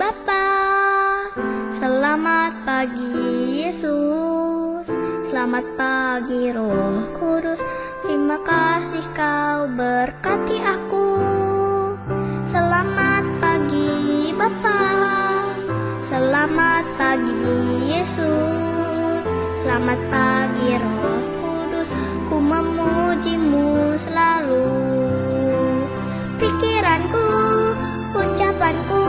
Bapa. Selamat pagi Yesus. Selamat pagi Roh Kudus. Terima kasih kau berkati aku. Selamat pagi Bapa. Selamat pagi Yesus. Selamat pagi Roh Kudus. Ku memujimu selalu. Pikiranku, ucapanku,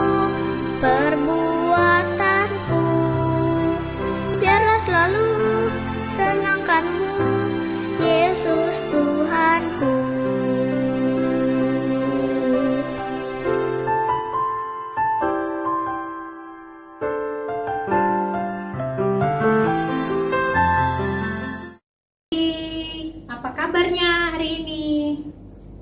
perbuatanku, biarlah selalu senangkanmu, Yesus Tuhanku. Apa kabarnya hari ini?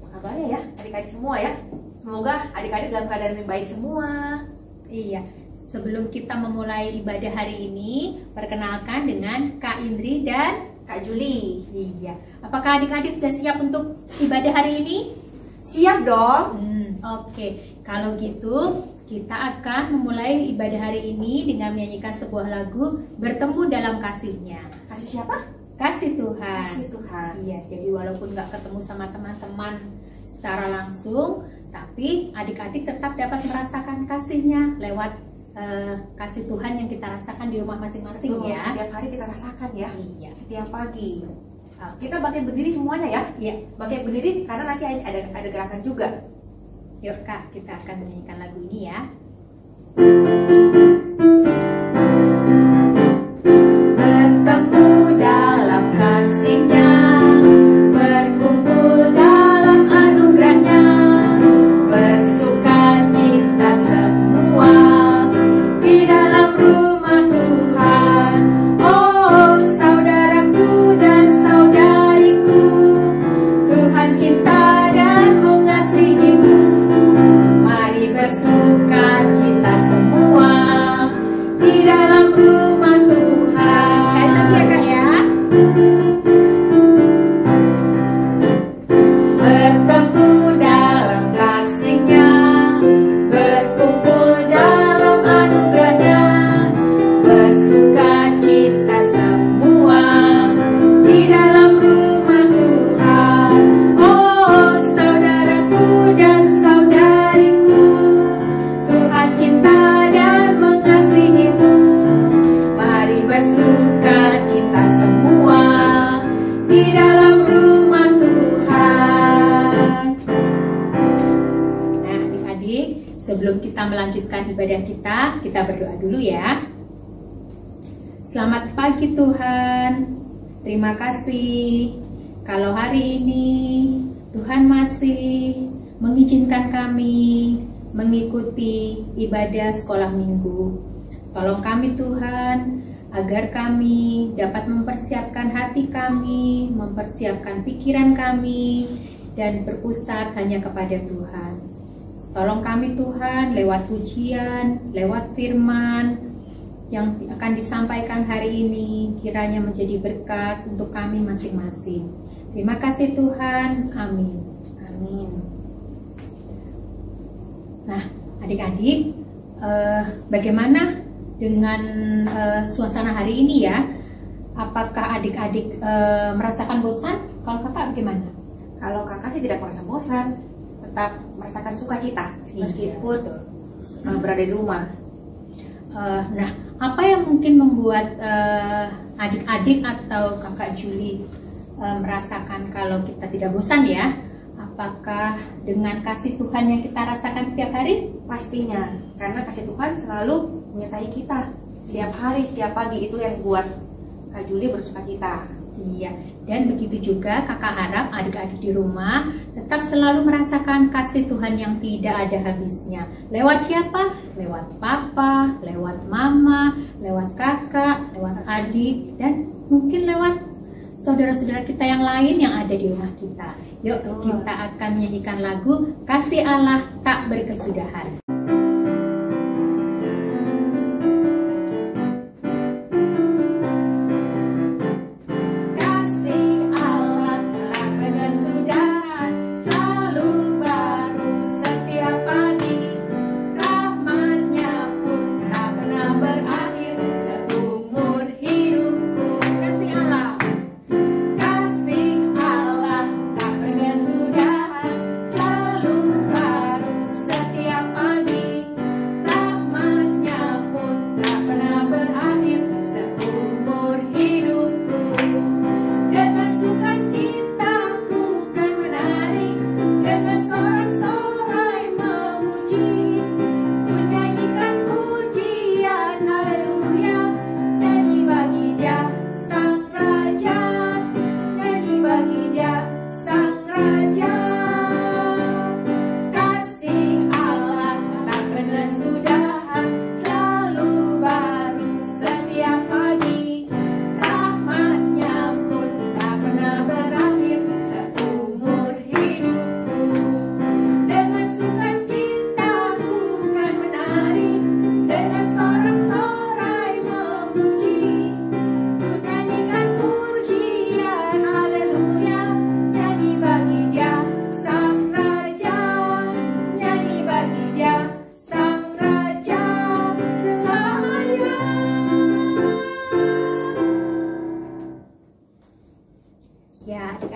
Apa kabarnya ya adik-adik semua ya? Semoga adik-adik dalam keadaan yang baik semua. Iya, sebelum kita memulai ibadah hari ini, perkenalkan dengan Kak Indri dan Kak Juli. Iya. Apakah adik-adik sudah siap untuk ibadah hari ini? Siap dong. Oke. Kalau gitu, kita akan memulai ibadah hari ini dengan menyanyikan sebuah lagu Bertemu Dalam Kasih-Nya. Kasih siapa? Kasih Tuhan. Kasih Tuhan. Iya, jadi walaupun nggak ketemu sama teman-teman secara langsung, tapi adik-adik tetap dapat merasakan kasih-Nya lewat kasih Tuhan yang kita rasakan di rumah masing-masing. Betul, Ya. setiap hari kita rasakan ya. Iya. Setiap pagi. Kita bangkit berdiri semuanya ya. Iya. Bangkit berdiri karena nanti ada gerakan juga. Yuk Kak, kita akan menyanyikan lagu ini ya. Bertemu dalam kasih-Nya, berkumpul dalam anugerah-Nya, bersukacita semua di dalam rumah Tuhan. Oh saudaraku dan saudariku, Tuhan cinta dan mengasihimu. Mari bersukacita semua di dalam rumah Tuhan. Sekali lagi ya Kak ya. Bertemu dalam kasih-Nya, berkumpul dalam anugerah-Nya, bersukacita semua di dalam rumah Tuhan. Oh saudaraku dan saudariku, Tuhan cinta dan mengasihimu. Mari bersukacita semua di dalam rumah Tuhan. Nah adik-adik, sebelum kita melanjutkan ibadah kita berdoa dulu ya. Selamat pagi Tuhan. Terima kasih kalau hari ini Tuhan masih mengizinkan kami mengikuti ibadah sekolah minggu. Tolong kami Tuhan, agar kami dapat mempersiapkan hati kami, mempersiapkan pikiran kami, dan berpusat hanya kepada Tuhan. Tolong kami Tuhan lewat pujian, lewat firman yang akan disampaikan hari ini, kiranya menjadi berkat untuk kami masing-masing. Terima kasih Tuhan, amin. Amin. Nah adik-adik, bagaimana dengan suasana hari ini ya? Apakah adik-adik merasakan bosan? Kalau kakak bagaimana? Kalau kakak sih tidak merasa bosan, tetap merasakan sukacita meskipun berada di rumah. Nah, apa yang mungkin membuat adik-adik atau kakak Juli merasakan kalau kita tidak bosan ya? Apakah dengan kasih Tuhan yang kita rasakan setiap hari? Pastinya, karena kasih Tuhan selalu menyertai kita setiap hari, setiap pagi. Itu yang buat Kak Juli bersukacita. Iya, dan begitu juga kakak harap adik-adik di rumah tetap selalu merasakan kasih Tuhan yang tidak ada habisnya. Lewat siapa? Lewat papa, lewat mama, lewat kakak, lewat adik, dan mungkin lewat saudara-saudara kita yang lain yang ada di rumah kita. Yuk, kita akan menyanyikan lagu Kasih Allah Tak Berkesudahan. Selalu baru setiap pagi, rahmat-Nya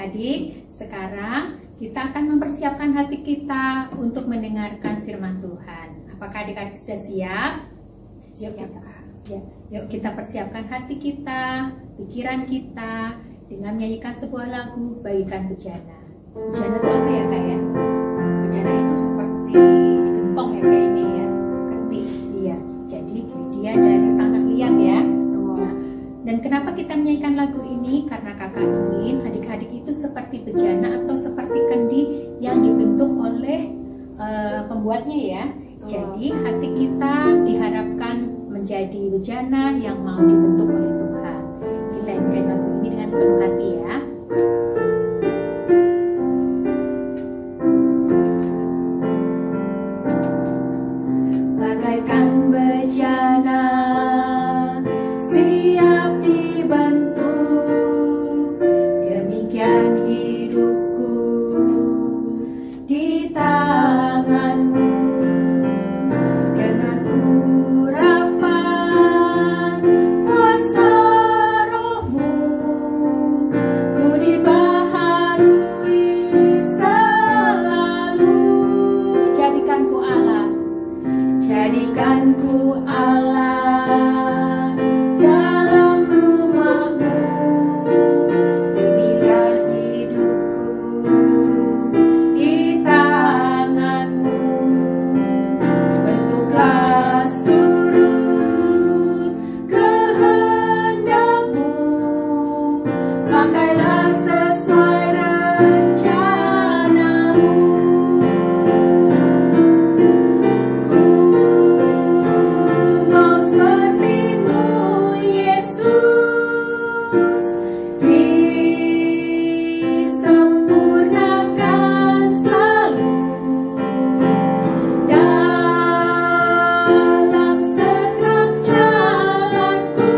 adik-adik, sekarang kita akan mempersiapkan hati kita untuk mendengarkan firman Tuhan. Apakah adik-adik sudah siap? Yuk kita persiapkan hati kita, pikiran kita dengan menyanyikan sebuah lagu Bagikan Bejana. Bejana itu apa ya Kak ya? Bejana itu seperti Gempong ya kayaknya ya. ketik. Iya, jadi dia dari tangan liat ya. Dan kenapa kita menyanyikan lagu ini? Karena kakak ingin adik-adik itu seperti bejana atau seperti kendi yang dibentuk oleh pembuatnya ya. Jadi hati kita diharapkan menjadi bejana yang mau dibentuk oleh Tuhan. Kita nyanyikan lagu ini dengan sepenuh hati ya. Bagaikan bejana siap dibantu, demikian hidupku di tanganmu. Dengan urapan kuasa rohmu, ku dibaharui selalu. Jadikanku Allah, Jadikanku Allah dalam rumahmu, demikian hidupku di tanganmu. Bentuklah seturut kehendakmu, pakailah sesuai rencanamu. Ku mau sepertimu, Yesus, disempurnakan selalu dalam segenap jalanku,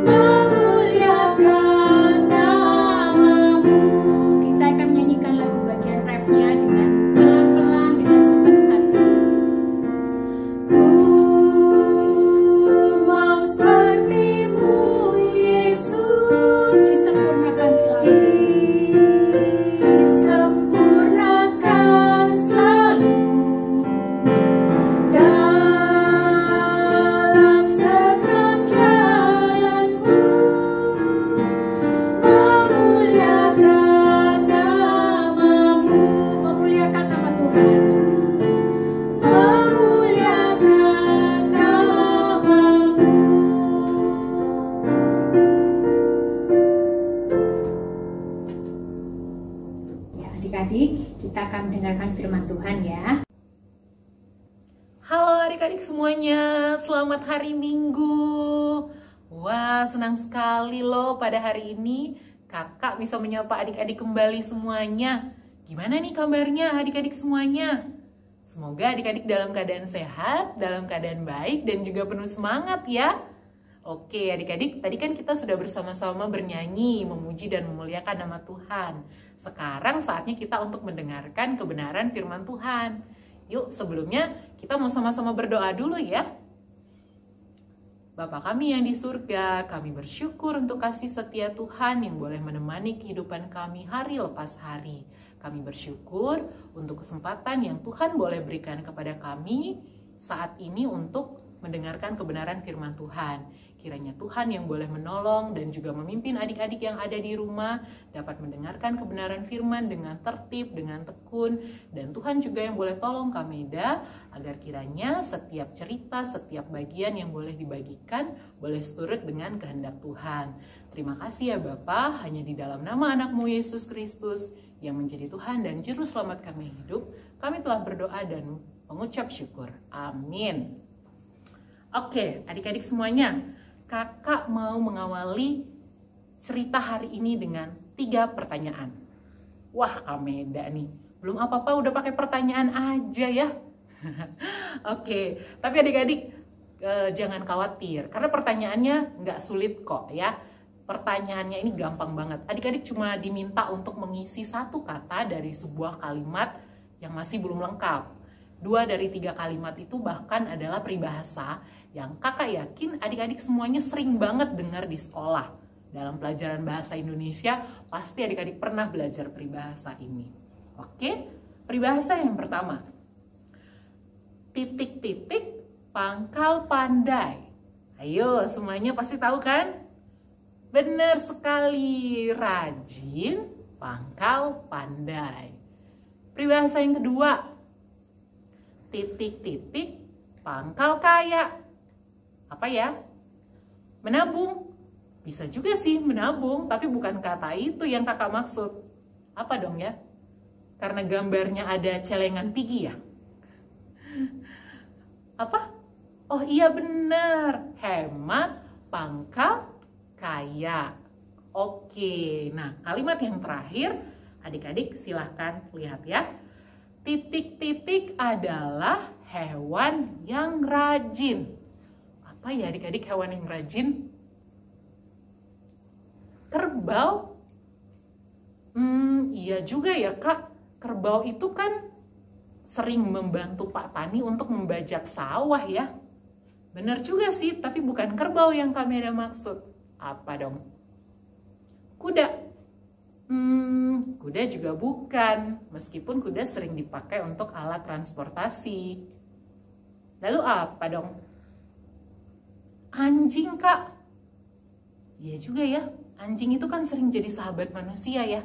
memuliakan namamu. kita akan menyanyikan lagu bagian refnya dengan pelan-pelan dengan sepenuh hati. Ku mau sepertimu, Yesus, Disempurnakan selalu disempurnakan selalu dalam segenap jalanku, memuliakan namamu, memuliakan nama Tuhan. memuliakan namamu. Ya, adik-adik, kita akan mendengarkan firman Tuhan ya. Halo adik-adik semuanya, selamat hari Minggu. Wah, senang sekali loh pada hari ini kakak bisa menyapa adik-adik kembali semuanya. Gimana nih kabarnya adik-adik semuanya? Semoga adik-adik dalam keadaan sehat, dalam keadaan baik, dan juga penuh semangat ya. Oke adik-adik, tadi kan kita sudah bersama-sama bernyanyi, memuji dan memuliakan nama Tuhan. Sekarang saatnya kita untuk mendengarkan kebenaran firman Tuhan. Yuk sebelumnya kita mau sama-sama berdoa dulu ya. Bapa kami yang di surga, kami bersyukur untuk kasih setia Tuhan yang boleh menemani kehidupan kami hari lepas hari. Kami bersyukur untuk kesempatan yang Tuhan boleh berikan kepada kami saat ini untuk mendengarkan kebenaran firman Tuhan. Kiranya Tuhan yang boleh menolong dan juga memimpin adik-adik yang ada di rumah dapat mendengarkan kebenaran firman dengan tertib, dengan tekun. Dan Tuhan juga yang boleh tolong Kameda agar kiranya setiap cerita, setiap bagian yang boleh dibagikan boleh seturut dengan kehendak Tuhan. Terima kasih ya Bapa, hanya di dalam nama anakmu Yesus Kristus yang menjadi Tuhan dan Juru Selamat kami hidup, kami telah berdoa dan mengucap syukur. Amin. Oke, adik-adik semuanya, kakak mau mengawali cerita hari ini dengan 3 pertanyaan. Wah, Kameda nih, belum apa-apa udah pakai pertanyaan aja ya. Oke, tapi adik-adik jangan khawatir, karena pertanyaannya nggak sulit kok ya. Pertanyaannya ini gampang banget. Adik-adik cuma diminta untuk mengisi 1 kata dari sebuah kalimat yang masih belum lengkap. 2 dari 3 kalimat itu bahkan adalah peribahasa yang kakak yakin adik-adik semuanya sering banget dengar di sekolah. Dalam pelajaran bahasa Indonesia, pasti adik-adik pernah belajar peribahasa ini. Oke, peribahasa yang pertama. Titik-titik pangkal pandai. Ayo, semuanya pasti tahu kan? Benar sekali, rajin pangkal pandai. Peribahasa yang kedua. Titik-titik pangkal kaya. Apa ya? Menabung. Bisa juga sih menabung, tapi bukan kata itu yang kakak maksud. Apa dong ya? Karena gambarnya ada celengan pigi ya? Apa? Oh iya benar, hemat pangkal kaya. Oke, nah kalimat yang terakhir, adik-adik silahkan lihat ya. Titik-titik adalah hewan yang rajin. Apa ya adik-adik hewan yang rajin? Kerbau? Iya juga ya kak, kerbau itu kan sering membantu Pak Tani untuk membajak sawah ya. Benar juga sih, tapi bukan kerbau yang kami ada maksud. Apa dong? Kuda? Kuda juga bukan, meskipun kuda sering dipakai untuk alat transportasi. Lalu apa dong? Anjing kak? Iya juga ya. Anjing itu kan sering jadi sahabat manusia ya.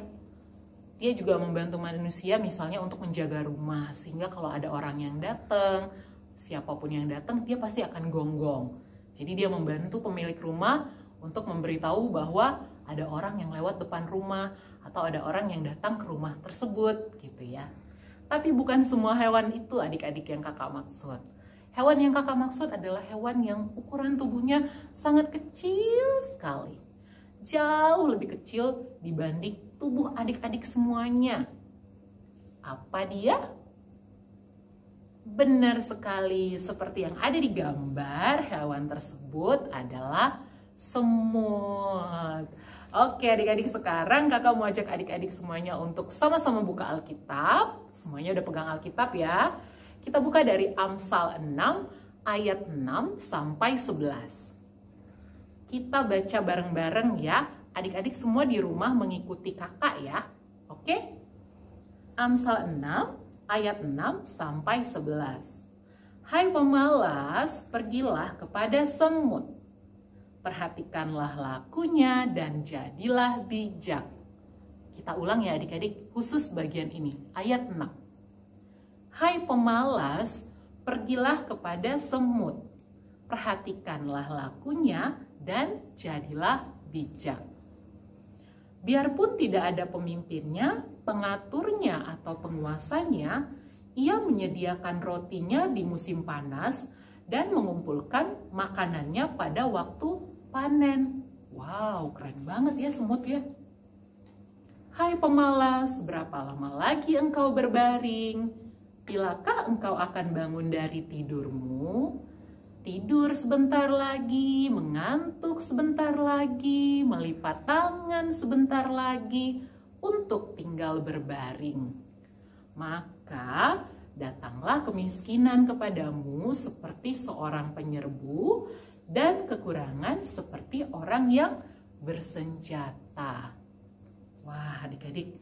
Dia juga membantu manusia misalnya untuk menjaga rumah. Sehingga kalau ada orang yang datang, siapapun yang datang, dia pasti akan gonggong. Jadi dia membantu pemilik rumah untuk memberitahu bahwa ada orang yang lewat depan rumah atau ada orang yang datang ke rumah tersebut gitu ya. Tapi bukan semua hewan itu adik-adik yang kakak maksud. Hewan yang kakak maksud adalah hewan yang ukuran tubuhnya sangat kecil sekali. Jauh lebih kecil dibanding tubuh adik-adik semuanya. Apa dia? Benar sekali, seperti yang ada di gambar, hewan tersebut adalah semut. Oke adik-adik, sekarang kakak mau ajak adik-adik semuanya untuk sama-sama buka Alkitab. Semuanya udah pegang Alkitab ya. Kita buka dari Amsal 6 ayat 6 sampai 11. Kita baca bareng-bareng ya. Adik-adik semua di rumah mengikuti kakak ya. Oke? Amsal 6 ayat 6 sampai 11. Hai pemalas, pergilah kepada semut. Perhatikanlah lakunya dan jadilah bijak. Kita ulang ya adik-adik, khusus bagian ini. Ayat 6. Hai pemalas, pergilah kepada semut. Perhatikanlah lakunya dan jadilah bijak. Biarpun tidak ada pemimpinnya, pengaturnya atau penguasanya, ia menyediakan rotinya di musim panas dan mengumpulkan makanannya pada waktu panen. Wow, keren banget ya semut ya. Hai pemalas, berapa lama lagi engkau berbaring? Bilakah engkau akan bangun dari tidurmu? Tidur sebentar lagi, mengantuk sebentar lagi, melipat tangan sebentar lagi untuk tinggal berbaring. Maka datanglah kemiskinan kepadamu seperti seorang penyerbu dan kekurangan seperti orang yang bersenjata. Wah adik-adik,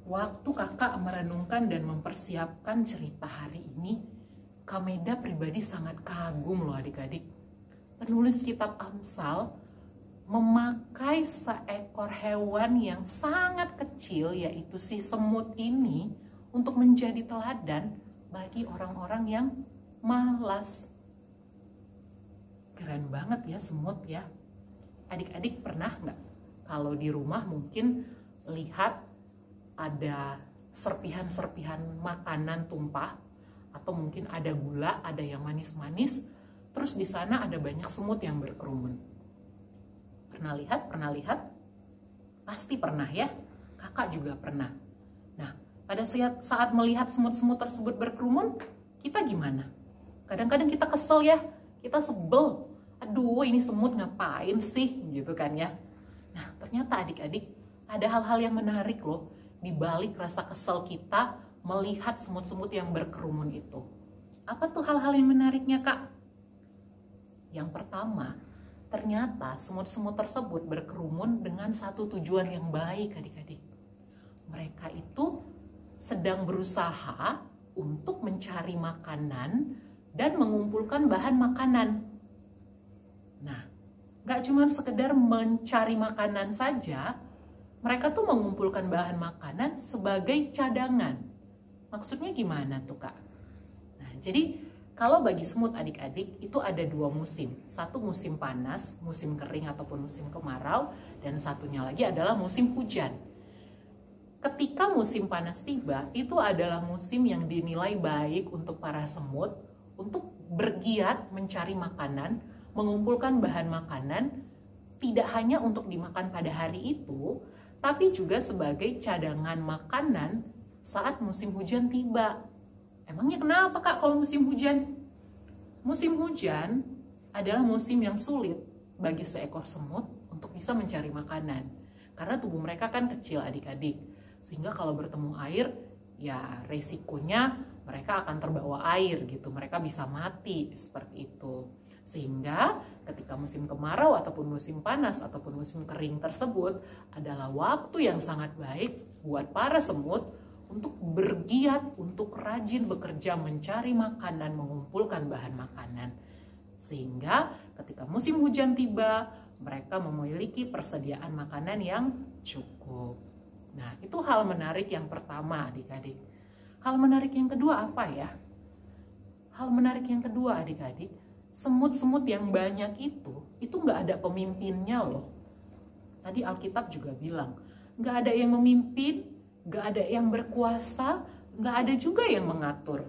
waktu kakak merenungkan dan mempersiapkan cerita hari ini, Kak Meda pribadi sangat kagum loh adik-adik. Penulis kitab Amsal memakai seekor hewan yang sangat kecil, yaitu si semut ini, untuk menjadi teladan bagi orang-orang yang malas. Keren banget ya semut ya. Adik-adik pernah nggak kalau di rumah mungkin lihat ada serpihan-serpihan makanan tumpah, atau mungkin ada gula, ada yang manis-manis, terus di sana ada banyak semut yang berkerumun. Pernah lihat? Pernah lihat? Pasti pernah ya. Kakak juga pernah. Nah, pada saat melihat semut-semut tersebut berkerumun, kita gimana? Kadang-kadang kita kesel ya, kita sebel. Aduh, ini semut ngapain sih? Gitu kan ya. Nah, ternyata adik-adik, ada hal-hal yang menarik loh di balik rasa kesel kita melihat semut-semut yang berkerumun itu. Apa tuh hal-hal yang menariknya, Kak? Yang pertama, ternyata semut-semut tersebut berkerumun dengan satu tujuan yang baik, adik-adik. Mereka itu sedang berusaha untuk mencari makanan dan mengumpulkan bahan makanan. Nah, gak cuma sekedar mencari makanan saja, mereka tuh mengumpulkan bahan makanan sebagai cadangan. Maksudnya gimana tuh, Kak? Nah, jadi kalau bagi semut adik-adik itu ada dua musim. Satu musim panas, musim kering ataupun musim kemarau, dan satunya lagi adalah musim hujan. Ketika musim panas tiba, itu adalah musim yang dinilai baik untuk para semut untuk bergiat mencari makanan, mengumpulkan bahan makanan, tidak hanya untuk dimakan pada hari itu, tapi juga sebagai cadangan makanan saat musim hujan tiba. Emangnya kenapa, Kak, kalau musim hujan? Musim hujan adalah musim yang sulit bagi seekor semut untuk bisa mencari makanan. Karena tubuh mereka kan kecil, adik-adik. Sehingga kalau bertemu air, ya resikonya mereka akan terbawa air gitu. Mereka bisa mati seperti itu. Sehingga ketika musim kemarau ataupun musim panas ataupun musim kering tersebut adalah waktu yang sangat baik buat para semut untuk bergiat, untuk rajin bekerja mencari makanan, mengumpulkan bahan makanan. Sehingga ketika musim hujan tiba, mereka memiliki persediaan makanan yang cukup. Nah, itu hal menarik yang pertama, adik-adik. Hal menarik yang kedua apa ya? Hal menarik yang kedua, adik-adik, semut-semut yang banyak itu nggak ada pemimpinnya loh. Tadi Alkitab juga bilang, nggak ada yang memimpin, nggak ada yang berkuasa, nggak ada juga yang mengatur.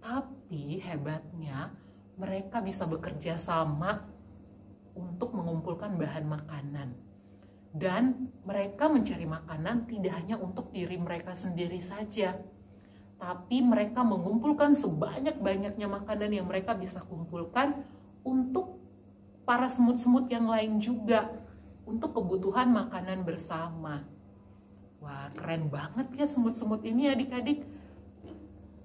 Tapi hebatnya, mereka bisa bekerja sama untuk mengumpulkan bahan makanan. Dan mereka mencari makanan tidak hanya untuk diri mereka sendiri saja, tapi mereka mengumpulkan sebanyak-banyaknya makanan yang mereka bisa kumpulkan untuk para semut-semut yang lain juga, untuk kebutuhan makanan bersama. Wah, keren banget ya semut-semut ini, adik-adik.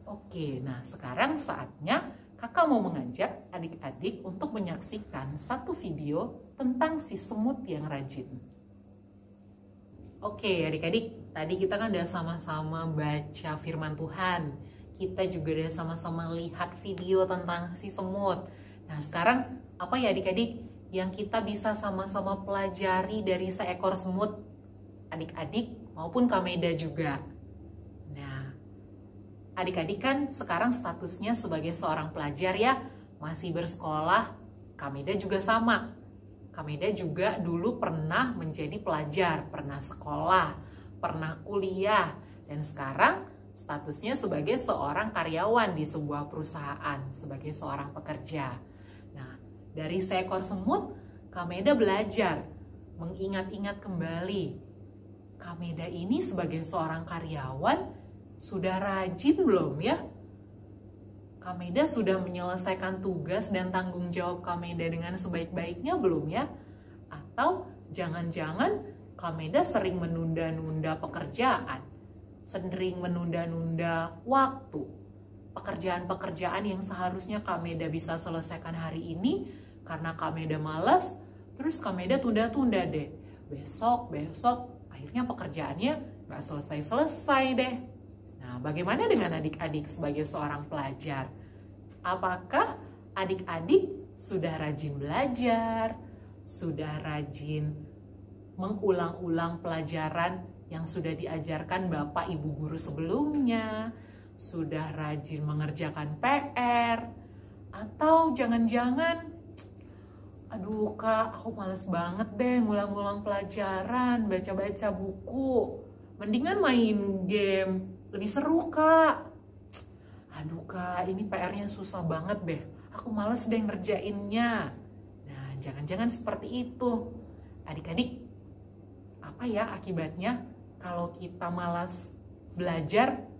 Oke, nah sekarang saatnya kakak mau mengajak adik-adik untuk menyaksikan satu video tentang si semut yang rajin. Oke, adik-adik, tadi kita kan udah sama-sama baca firman Tuhan. Kita juga udah sama-sama lihat video tentang si semut. Nah, sekarang apa ya adik-adik yang kita bisa sama-sama pelajari dari seekor semut? Adik-adik maupun Kak Meda juga. Nah, adik-adik kan sekarang statusnya sebagai seorang pelajar ya, masih bersekolah. Kak Meda juga sama. Kak Meda juga dulu pernah menjadi pelajar, pernah sekolah, pernah kuliah, dan sekarang statusnya sebagai seorang karyawan di sebuah perusahaan, sebagai seorang pekerja. Nah, dari seekor semut, Kak Meda belajar, mengingat-ingat kembali. Kak Meda ini sebagai seorang karyawan, sudah rajin belum ya? Kak Meda sudah menyelesaikan tugas dan tanggung jawab Kak Meda dengan sebaik-baiknya belum ya? Atau jangan-jangan Kak Meda sering menunda-nunda pekerjaan, sering menunda-nunda waktu. Pekerjaan-pekerjaan yang seharusnya Kak Meda bisa selesaikan hari ini, karena Kak Meda malas, terus Kak Meda tunda-tunda deh. Besok, akhirnya pekerjaannya nggak selesai-selesai deh. Nah, bagaimana dengan adik-adik sebagai seorang pelajar? Apakah adik-adik sudah rajin belajar, sudah rajin mengulang-ulang pelajaran yang sudah diajarkan Bapak Ibu guru sebelumnya, sudah rajin mengerjakan PR, atau jangan-jangan, aduh Kak, aku males banget deh ngulang-ulang pelajaran, baca-baca buku, mendingan main game. Lebih seru Kak. Aduh Kak, ini PR-nya susah banget deh. Aku males deh ngerjainnya. Nah, jangan-jangan seperti itu. Adik-adik, apa ya akibatnya kalau kita malas belajar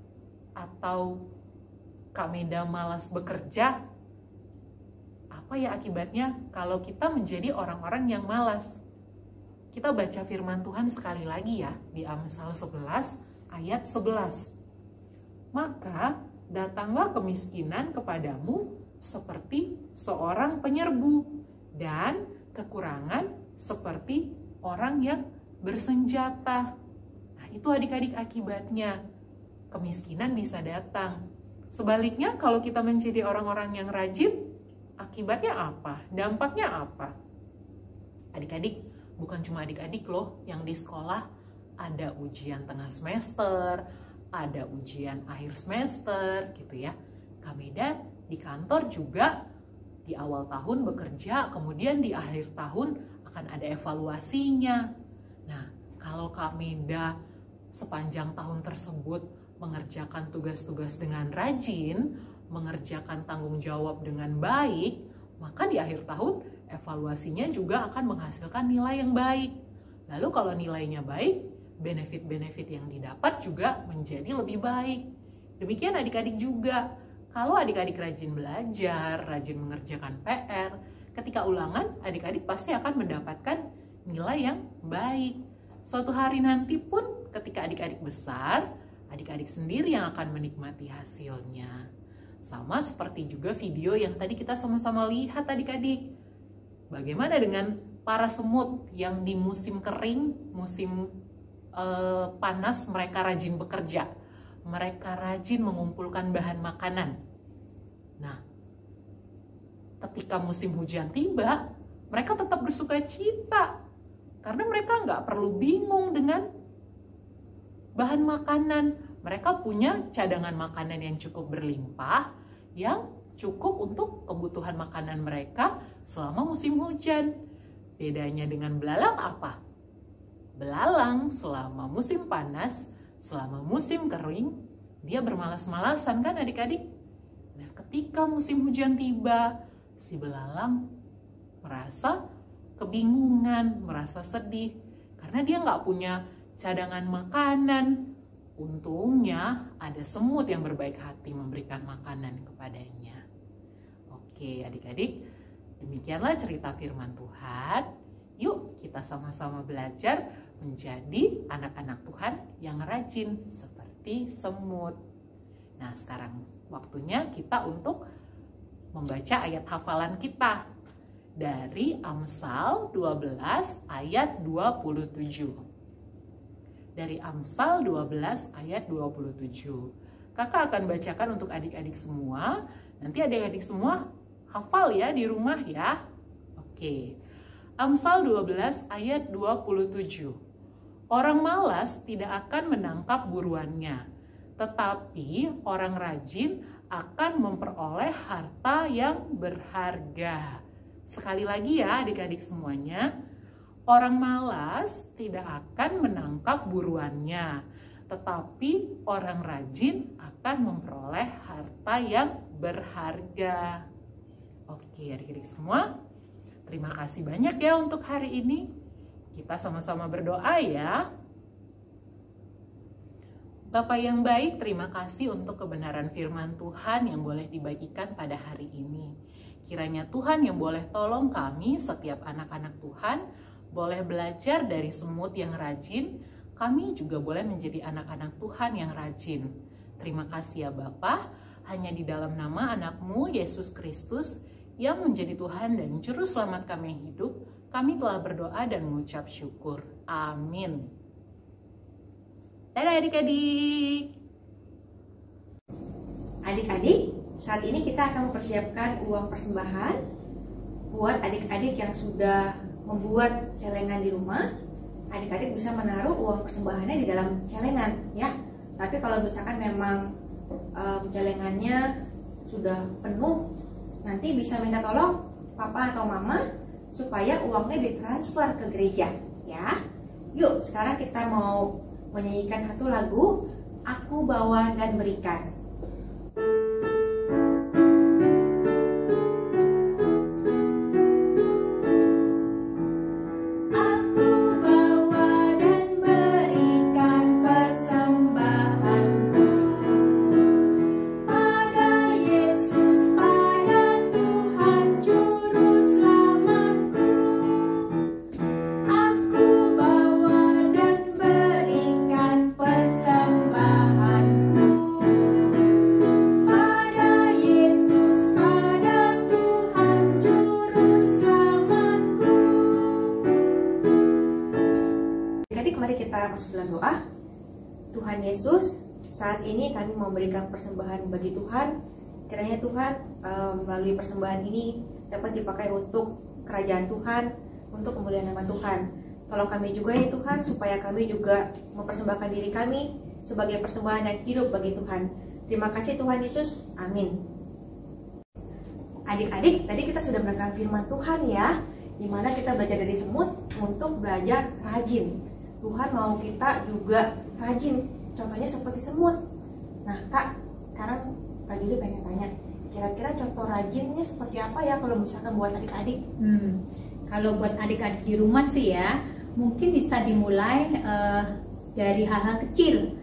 atau Kak Meda malas bekerja? Apa ya akibatnya kalau kita menjadi orang-orang yang malas? Kita baca firman Tuhan sekali lagi ya, di Amsal 11 ayat 11. Maka datanglah kemiskinan kepadamu seperti seorang penyerbu, dan kekurangan seperti orang yang bersenjata. Nah, itu adik-adik akibatnya. Kemiskinan bisa datang. Sebaliknya, kalau kita menjadi orang-orang yang rajin, akibatnya apa? Dampaknya apa? Adik-adik, bukan cuma adik-adik loh yang di sekolah ada ujian tengah semester, ada ujian akhir semester gitu ya. Kak Meda di kantor juga di awal tahun bekerja, kemudian di akhir tahun akan ada evaluasinya. Nah, kalau Kak Meda sepanjang tahun tersebut mengerjakan tugas-tugas dengan rajin, mengerjakan tanggung jawab dengan baik, maka di akhir tahun evaluasinya juga akan menghasilkan nilai yang baik. Lalu kalau nilainya baik, benefit-benefit yang didapat juga menjadi lebih baik. Demikian adik-adik juga. Kalau adik-adik rajin belajar, rajin mengerjakan PR, ketika ulangan adik-adik pasti akan mendapatkan nilai yang baik. Suatu hari nanti pun ketika adik-adik besar, adik-adik sendiri yang akan menikmati hasilnya. Sama seperti juga video yang tadi kita sama-sama lihat adik-adik. Bagaimana dengan para semut yang di musim kering, musim panas mereka rajin bekerja. Mereka rajin mengumpulkan bahan makanan. Nah, ketika musim hujan tiba, mereka tetap bersuka cita. Karena mereka nggak perlu bingung dengan bahan makanan. Mereka punya cadangan makanan yang cukup berlimpah, yang cukup untuk kebutuhan makanan mereka selama musim hujan. Bedanya dengan belalang apa? Belalang selama musim panas, selama musim kering, dia bermalas-malasan kan adik-adik? Nah, ketika musim hujan tiba, si belalang merasa kebingungan, merasa sedih, karena dia nggak punya cadangan makanan. Untungnya ada semut yang berbaik hati memberikan makanan kepadanya. Oke adik-adik, demikianlah cerita firman Tuhan. Yuk kita sama-sama belajar menjadi anak-anak Tuhan yang rajin seperti semut. Nah, sekarang waktunya kita untuk membaca ayat hafalan kita dari Amsal 12 ayat 27. Dari Amsal 12 ayat 27. Kakak akan bacakan untuk adik-adik semua. Nanti adik-adik semua hafal ya di rumah ya. Oke. Amsal 12 ayat 27. Orang malas tidak akan menangkap buruannya, tetapi orang rajin akan memperoleh harta yang berharga. Sekali lagi ya adik-adik semuanya, orang malas tidak akan menangkap buruannya, tetapi orang rajin akan memperoleh harta yang berharga. Oke adik-adik semua, terima kasih banyak ya untuk hari ini. Kita sama-sama berdoa ya. Bapa yang baik, terima kasih untuk kebenaran firman Tuhan yang boleh dibagikan pada hari ini. Kiranya Tuhan yang boleh tolong kami, setiap anak-anak Tuhan, boleh belajar dari semut yang rajin. Kami juga boleh menjadi anak-anak Tuhan yang rajin. Terima kasih ya Bapa, hanya di dalam nama anak-Mu, Yesus Kristus, yang menjadi Tuhan dan Juru Selamat kami yang hidup, kami telah berdoa dan mengucap syukur. Amin. Dadah adik-adik. Adik-adik, saat ini kita akan mempersiapkan uang persembahan buat adik-adik yang sudah membuat celengan di rumah. Adik-adik bisa menaruh uang persembahannya di dalam celengan ya. Tapi kalau misalkan memang celengannya sudah penuh, nanti bisa minta tolong papa atau mama supaya uangnya ditransfer ke gereja ya. Yuk sekarang kita mau menyanyikan satu lagu, Aku Bawa dan Berikan. Persembahanku kita masuk dalam doa. Tuhan Yesus, saat ini kami memberikan persembahan bagi Tuhan. Kiranya Tuhan melalui persembahan ini dapat dipakai untuk kerajaan Tuhan, untuk kemuliaan nama Tuhan. Tolong kami juga ya Tuhan, supaya kami juga mempersembahkan diri kami sebagai persembahan yang hidup bagi Tuhan. Terima kasih Tuhan Yesus, amin. Adik-adik, tadi kita sudah mendengar firman Tuhan ya, dimana kita belajar dari semut untuk belajar rajin. Tuhan mau kita juga rajin, contohnya seperti semut. Nah Kak, sekarang Kak Juli pengen tanya, kira-kira contoh rajinnya seperti apa ya kalau misalkan buat adik-adik? Kalau buat adik-adik di rumah sih ya, mungkin bisa dimulai dari hal-hal kecil.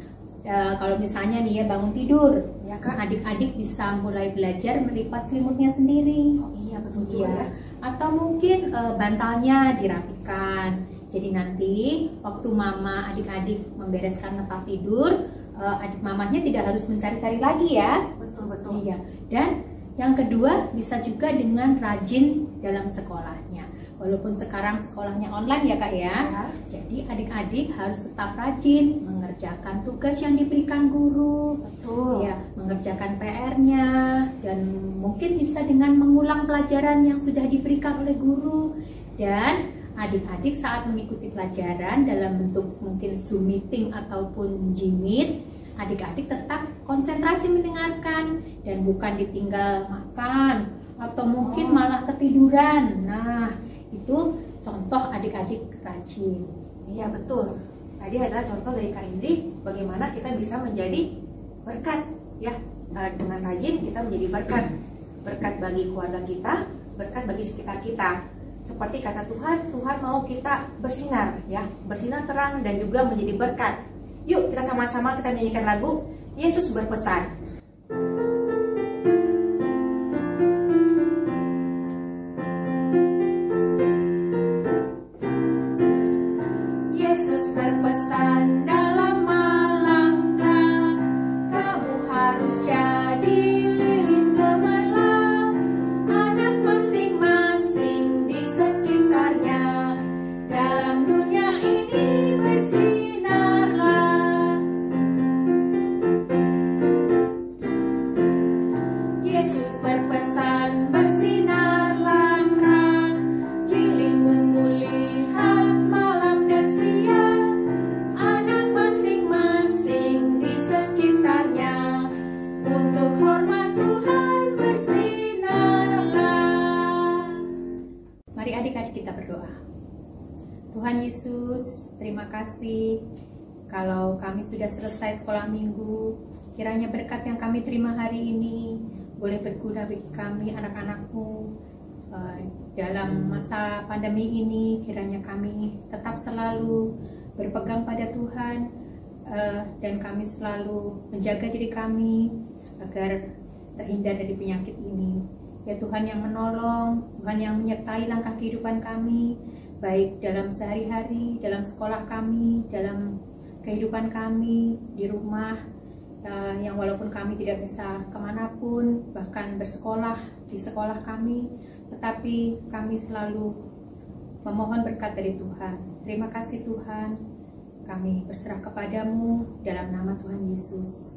Kalau misalnya nih ya bangun tidur, Ya, Kak. adik-adik bisa mulai belajar melipat selimutnya sendiri. Oh iya betul juga ya. Atau mungkin bantalnya dirapikan. Jadi nanti waktu mama adik-adik membereskan tempat tidur, adik mamanya tidak harus mencari-cari lagi ya. Betul. Iya. Dan yang kedua bisa juga dengan rajin dalam sekolahnya. Walaupun sekarang sekolahnya online ya Kak ya. Ya. Jadi adik-adik harus tetap rajin mengerjakan tugas yang diberikan guru. Betul. Ya, mengerjakan PR-nya, dan mungkin bisa dengan mengulang pelajaran yang sudah diberikan oleh guru. Dan adik-adik saat mengikuti pelajaran dalam bentuk mungkin Zoom meeting ataupun Gmeet, adik-adik tetap konsentrasi mendengarkan dan bukan ditinggal makan atau mungkin malah ketiduran. Nah, itu contoh adik-adik rajin. Iya betul. Tadi adalah contoh dari Kak Indri bagaimana kita bisa menjadi berkat ya. Dengan rajin kita menjadi berkat. Berkat bagi keluarga kita, berkat bagi sekitar kita. Seperti kata Tuhan, Tuhan mau kita bersinar ya, bersinar terang dan juga menjadi berkat. Yuk kita sama-sama kita menyanyikan lagu Yesus berpesan. Yesus berpesan dalam malam-malam, kamu harus jadi lilin gemerlap, anak masing-masing di sekitarnya, dalam dunia ini bersinarlah. Yesus berpesan bersinarlah terang, lilingmu kulihat malam dan siang, anak masing-masing di sekitarnya, untuk hormat Tuhan bersinarlah. Mari adik-adik kita berdoa. Tuhan Yesus, terima kasih kalau kami sudah selesai sekolah minggu. Kiranya berkat yang kami terima hari ini boleh berguna bagi kami anak-anak-Mu dalam masa pandemi ini. Kiranya kami tetap selalu berpegang pada Tuhan dan kami selalu menjaga diri kami agar terhindar dari penyakit ini. Ya Tuhan yang menolong, Tuhan yang menyertai langkah kehidupan kami, baik dalam sehari-hari, dalam sekolah kami, dalam kehidupan kami di rumah, yang walaupun kami tidak bisa kemanapun, bahkan bersekolah di sekolah kami, tetapi kami selalu memohon berkat dari Tuhan. Terima kasih Tuhan, kami berserah kepadamu dalam nama Tuhan Yesus.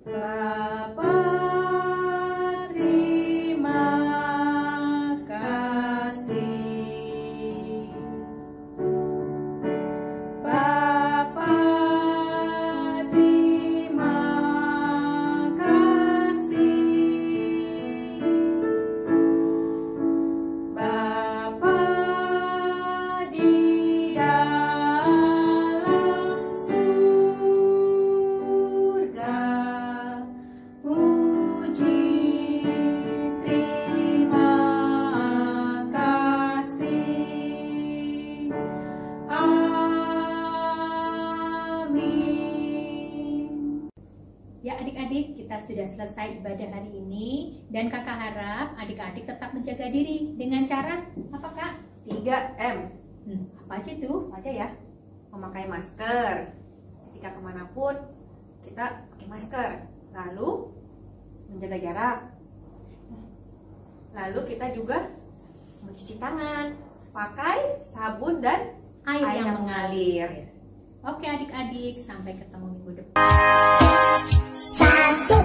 Bapa, terima kasih. Bapa, terima kasih. Bapa di dalam surga, puji terima kasih. Amin. Ya adik-adik, kita sudah selesai ibadah hari ini dan kakak harap adik-adik tetap menjaga diri dengan cara apa Kak? 3M. Apa aja tuh? Apa aja ya? Memakai masker. Ketika kemanapun kita pakai masker. Lalu menjaga jarak. Lalu kita juga mencuci tangan, pakai sabun dan air yang mengalir. Oke adik-adik, sampai ketemu minggu depan. 1